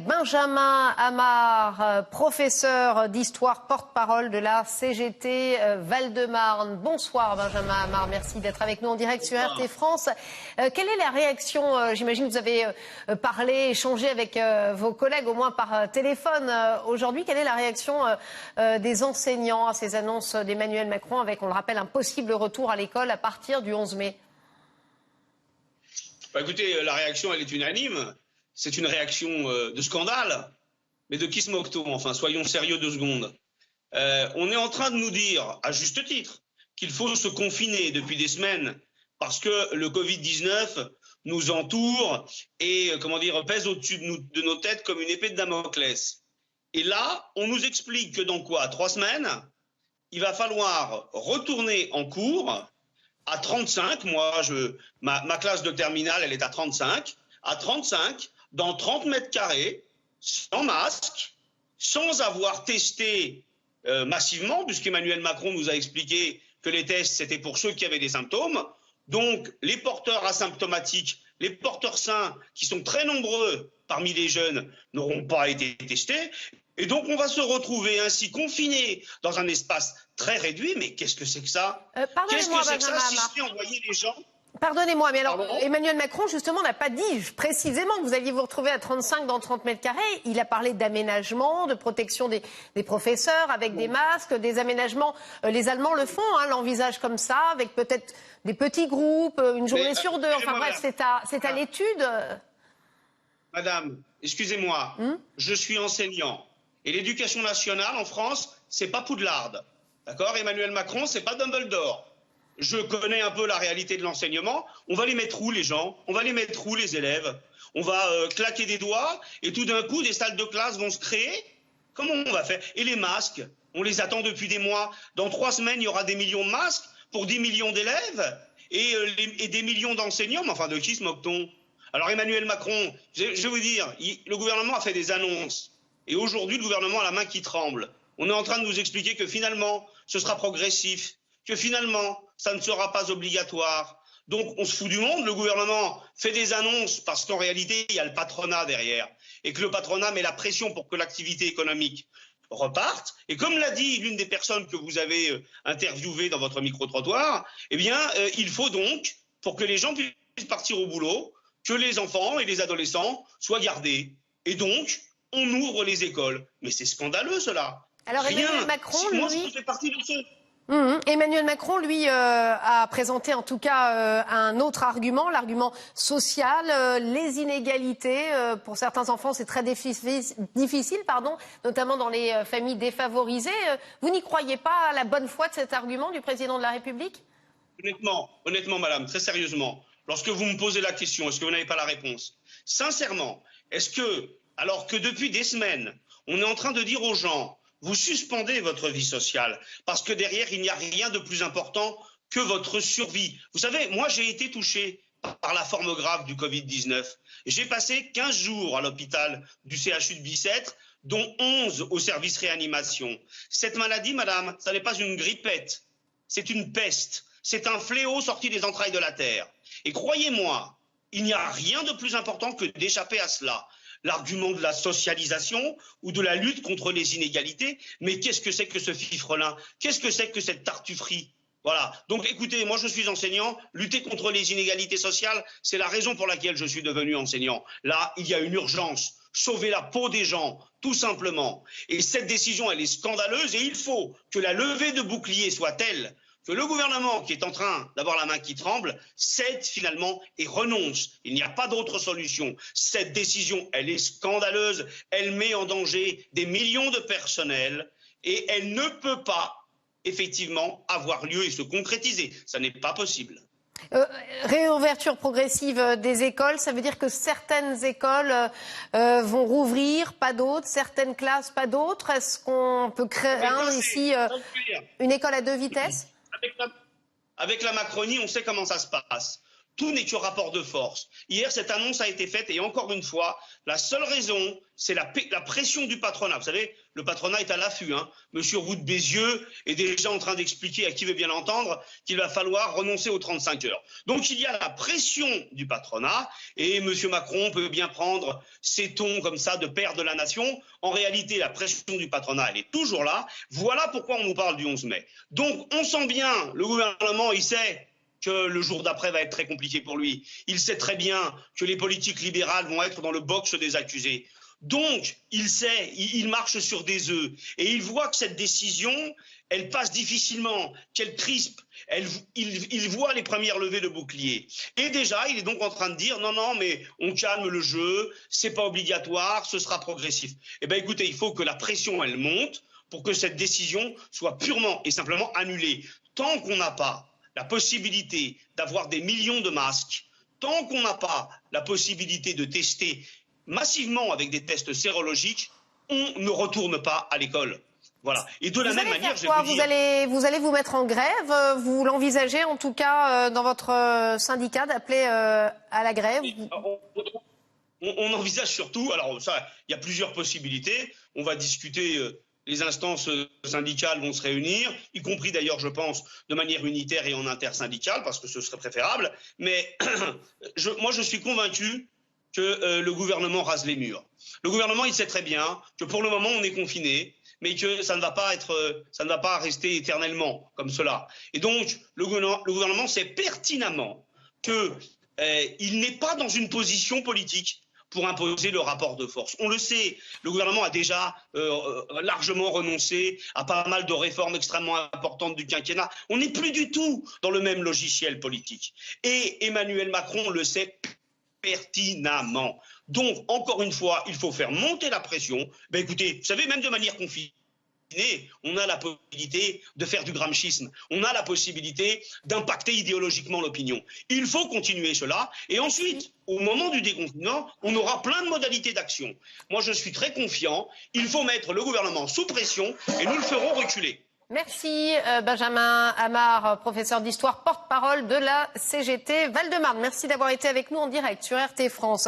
Benjamin Amar, professeur d'histoire, porte-parole de la CGT Val-de-Marne. Bonsoir Benjamin Amar, merci d'être avec nous en direct sur RT France. Quelle est la réaction, j'imagine que vous avez parlé, échangé avec vos collègues, au moins par téléphone aujourd'hui. Quelle est la réaction des enseignants à ces annonces d'Emmanuel Macron avec, on le rappelle, un possible retour à l'école à partir du 11 mai? Écoutez, la réaction, elle est unanime. C'est une réaction de scandale. Mais de qui se moque-t-on? Enfin, soyons sérieux 2 secondes. On est en train de nous dire, à juste titre, qu'il faut se confiner depuis des semaines parce que le Covid-19 nous entoure et, pèse au-dessus de nos têtes comme une épée de Damoclès. Et là, on nous explique que dans quoi? 3 semaines, il va falloir retourner en cours à 35, ma classe de terminale, elle est à 35, dans 30 mètres carrés, sans masque, sans avoir testé massivement, puisqu'Emmanuel Macron nous a expliqué que les tests, c'était pour ceux qui avaient des symptômes. Donc, les porteurs asymptomatiques, les porteurs sains, qui sont très nombreux parmi les jeunes, n'auront pas été testés. Et donc, on va se retrouver ainsi confinés dans un espace très réduit. Mais qu'est-ce que c'est que ça? Qu'est-ce que c'est que ça, si je envoyer les gens? Pardonnez-moi, mais alors Emmanuel Macron, justement, n'a pas dit précisément que vous alliez vous retrouver à 35 dans 30 mètres carrés. Il a parlé d'aménagement, de protection des professeurs avec des masques, des aménagements. Les Allemands le font, l'envisagent comme ça, avec peut-être des petits groupes, une journée sur 2. Enfin bref, c'est à l'étude. Madame, excusez-moi, je suis enseignant. Et l'éducation nationale en France, c'est pas Poudlard. D'accord? Emmanuel Macron, c'est pas Dumbledore. Je connais un peu la réalité de l'enseignement. On va les mettre où, les gens? On va les mettre où, les élèves? On va claquer des doigts et tout d'un coup, des salles de classe vont se créer? Comment on va faire? Et les masques? On les attend depuis des mois. Dans 3 semaines, il y aura des millions de masques pour 10 millions d'élèves et des millions d'enseignants. Mais enfin, de qui se moque-t-on? Alors Emmanuel Macron, je vais vous dire, le gouvernement a fait des annonces. Et aujourd'hui, le gouvernement a la main qui tremble. On est en train de nous expliquer que finalement, ce sera progressif, que finalement, ça ne sera pas obligatoire. Donc, on se fout du monde. Le gouvernement fait des annonces parce qu'en réalité, il y a le patronat derrière. Et que le patronat met la pression pour que l'activité économique reparte. Et comme l'a dit l'une des personnes que vous avez interviewées dans votre micro-trottoir, eh bien, il faut donc, pour que les gens puissent partir au boulot, que les enfants et les adolescents soient gardés. Et donc, on ouvre les écoles. Mais c'est scandaleux, cela. Alors, Emmanuel Macron, moi, je fais partie de ceux... Emmanuel Macron, lui, a présenté en tout cas un autre argument, l'argument social, les inégalités. Pour certains enfants, c'est très difficile, notamment dans les familles défavorisées. Vous n'y croyez pas à la bonne foi de cet argument du président de la République? Honnêtement, madame, très sérieusement, lorsque vous me posez la question, est-ce que vous n'avez pas la réponse? Sincèrement, est-ce que, alors que depuis des semaines, on est en train de dire aux gens, vous suspendez votre vie sociale, parce que derrière, il n'y a rien de plus important que votre survie. Vous savez, moi, j'ai été touché par la forme grave du Covid-19. J'ai passé 15 jours à l'hôpital du CHU de Bicêtre, dont 11 au service réanimation. Cette maladie, madame, ça n'est pas une grippette, c'est une peste. C'est un fléau sorti des entrailles de la terre. Et croyez-moi, il n'y a rien de plus important que d'échapper à cela. L'argument de la socialisation ou de la lutte contre les inégalités. Mais qu'est-ce que c'est que ce fifrelin? Qu'est-ce que c'est que cette tartufferie? Voilà. Donc écoutez, moi je suis enseignant. Lutter contre les inégalités sociales, c'est la raison pour laquelle je suis devenu enseignant. Là, il y a une urgence. Sauver la peau des gens, tout simplement. Et cette décision, elle est scandaleuse et il faut que la levée de bouclier soit telle que le gouvernement, qui est en train d'avoir la main qui tremble, cède finalement et renonce. Il n'y a pas d'autre solution. Cette décision, elle est scandaleuse, elle met en danger des millions de personnels et elle ne peut pas, effectivement, avoir lieu et se concrétiser. Ça n'est pas possible. Réouverture progressive des écoles, ça veut dire que certaines écoles vont rouvrir, pas d'autres, certaines classes, pas d'autres. Est-ce qu'on peut créer ici une école à 2 vitesses? Avec la Macronie, on sait comment ça se passe. Tout n'est que rapport de force. Hier, cette annonce a été faite et encore une fois, la seule raison, c'est la pression du patronat. Vous savez, le patronat est à l'affût. Monsieur Roux de Bézieux est déjà en train d'expliquer à qui veut bien l'entendre qu'il va falloir renoncer aux 35 heures. Donc il y a la pression du patronat et Monsieur Macron peut bien prendre ses tons comme ça de père de la nation. En réalité, la pression du patronat, elle est toujours là. Voilà pourquoi on nous parle du 11 mai. Donc on sent bien, le gouvernement, il sait que le jour d'après va être très compliqué pour lui. Il sait très bien que les politiques libérales vont être dans le box des accusés. Donc, il sait, il marche sur des œufs. Et il voit que cette décision, elle passe difficilement, qu'elle crispe. Il voit les premières levées de boucliers. Et déjà, il est donc en train de dire, non, mais on calme le jeu, c'est pas obligatoire, ce sera progressif. Eh bien, écoutez, il faut que la pression, elle monte pour que cette décision soit purement et simplement annulée. Tant qu'on n'a pas la possibilité d'avoir des millions de masques, tant qu'on n'a pas la possibilité de tester massivement avec des tests sérologiques, on ne retourne pas à l'école. Voilà. Et de la même manière, je vais vous dire... Vous allez vous mettre en grève. Vous l'envisagez en tout cas dans votre syndicat d'appeler à la grève? On envisage surtout, alors ça, il y a plusieurs possibilités. On va discuter... Les instances syndicales vont se réunir, y compris d'ailleurs, je pense, de manière unitaire et en intersyndicale, parce que ce serait préférable. Mais moi, je suis convaincu que le gouvernement rase les murs. Le gouvernement, il sait très bien que pour le moment, on est confiné, mais que ça ne va pas rester éternellement comme cela. Et donc, le gouvernement sait pertinemment qu'il n'est pas dans une position politique pour imposer le rapport de force. On le sait, le gouvernement a déjà largement renoncé à pas mal de réformes extrêmement importantes du quinquennat. On n'est plus du tout dans le même logiciel politique. Et Emmanuel Macron le sait pertinemment. Donc, encore une fois, il faut faire monter la pression. Ben écoutez, vous savez, même de manière confinée, on a la possibilité de faire du gramschisme, on a la possibilité d'impacter idéologiquement l'opinion. Il faut continuer cela et ensuite, au moment du déconfinement, on aura plein de modalités d'action. Moi, je suis très confiant, il faut mettre le gouvernement sous pression et nous le ferons reculer. Merci Benjamin Amar, professeur d'histoire, porte-parole de la CGT Val-de-Marne. Merci d'avoir été avec nous en direct sur RT France.